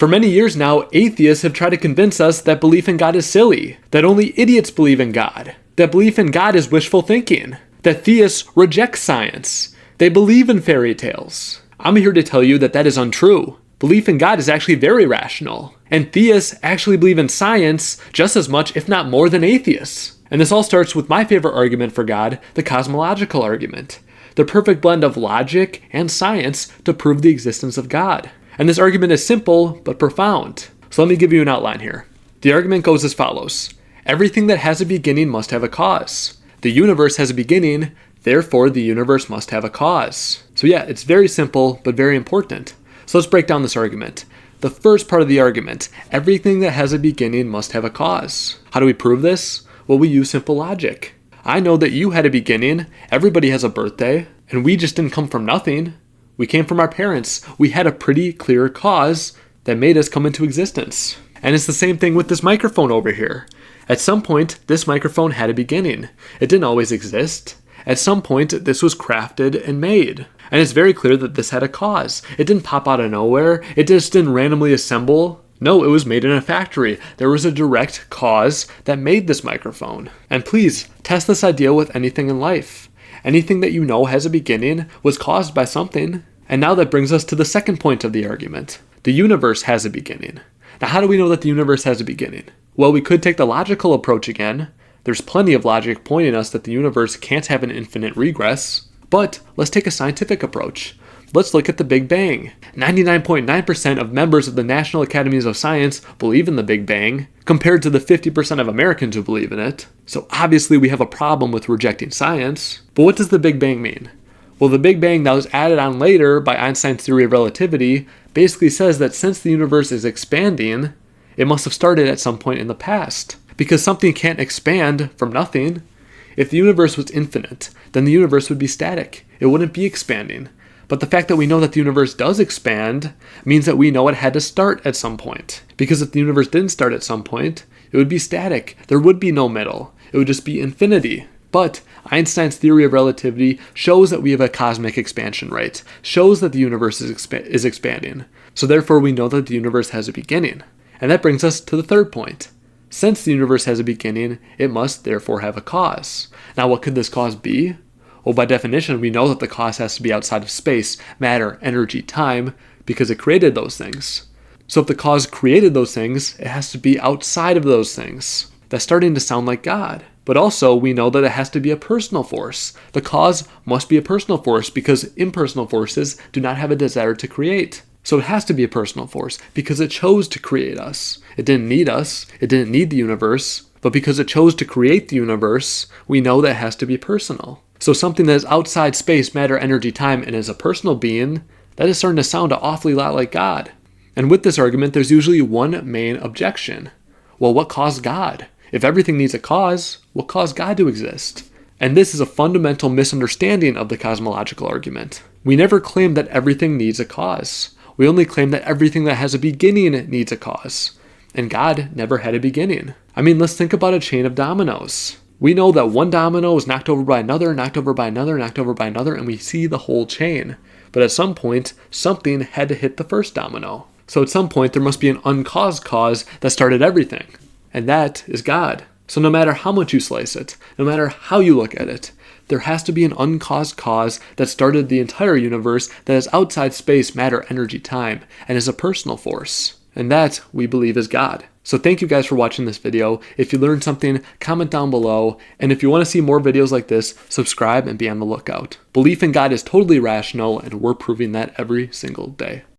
For many years now, atheists have tried to convince us that belief in God is silly, that only idiots believe in God, that belief in God is wishful thinking, that theists reject science, they believe in fairy tales. I'm here to tell you that that is untrue. Belief in God is actually very rational, and theists actually believe in science just as much, if not more, than atheists. And this all starts with my favorite argument for God, the cosmological argument, the perfect blend of logic and science to prove the existence of God. And this argument is simple but profound. So let me give you an outline here. The argument goes as follows. Everything that has a beginning must have a cause. The universe has a beginning, therefore the universe must have a cause. So yeah, it's very simple but very important. So let's break down this argument. The first part of the argument, everything that has a beginning must have a cause. How do we prove this? Well, we use simple logic. I know that you had a beginning, everybody has a birthday, and we just didn't come from nothing. We came from our parents. We had a pretty clear cause that made us come into existence. And it's the same thing with this microphone over here. At some point, this microphone had a beginning. It didn't always exist. At some point, this was crafted and made. And it's very clear that this had a cause. It didn't pop out of nowhere. It just didn't randomly assemble. No, it was made in a factory. There was a direct cause that made this microphone. And please, test this idea with anything in life. Anything that you know has a beginning was caused by something. And now that brings us to the second point of the argument. The universe has a beginning. Now, how do we know that the universe has a beginning? Well, we could take the logical approach again. There's plenty of logic pointing us that the universe can't have an infinite regress. But let's take a scientific approach. Let's look at the Big Bang. 99.9% of members of the National Academies of Science believe in the Big Bang, compared to the 50% of Americans who believe in it. So obviously we have a problem with rejecting science. But what does the Big Bang mean? Well, the Big Bang that was added on later by Einstein's theory of relativity basically says that since the universe is expanding, it must have started at some point in the past. Because something can't expand from nothing. If the universe was infinite, then the universe would be static. It wouldn't be expanding. But the fact that we know that the universe does expand means that we know it had to start at some point. Because if the universe didn't start at some point, it would be static. There would be no middle. It would just be infinity. But Einstein's theory of relativity shows that we have a cosmic expansion rate, shows that the universe is expanding. So therefore we know that the universe has a beginning. And that brings us to the third point. Since the universe has a beginning, it must therefore have a cause. Now, what could this cause be? Well, by definition, we know that the cause has to be outside of space, matter, energy, time, because it created those things. So if the cause created those things, it has to be outside of those things. That's starting to sound like God. But also, we know that it has to be a personal force. The cause must be a personal force because impersonal forces do not have a desire to create. So it has to be a personal force because it chose to create us. It didn't need us. It didn't need the universe. But because it chose to create the universe, we know that it has to be personal. So something that is outside space, matter, energy, time, and is a personal being, that is starting to sound an awfully lot like God. And with this argument, there's usually one main objection. Well, what caused God? If everything needs a cause, what caused God to exist? And this is a fundamental misunderstanding of the cosmological argument. We never claim that everything needs a cause. We only claim that everything that has a beginning needs a cause. And God never had a beginning. I mean, let's think about a chain of dominoes. We know that one domino is knocked over by another, knocked over by another, knocked over by another, and we see the whole chain. But at some point, something had to hit the first domino. So at some point, there must be an uncaused cause that started everything. And that is God. So no matter how much you slice it, no matter how you look at it, there has to be an uncaused cause that started the entire universe that is outside space, matter, energy, time, and is a personal force. And that, we believe, is God. So thank you guys for watching this video. If you learned something, comment down below. And if you want to see more videos like this, subscribe and be on the lookout. Belief in God is totally rational, and we're proving that every single day.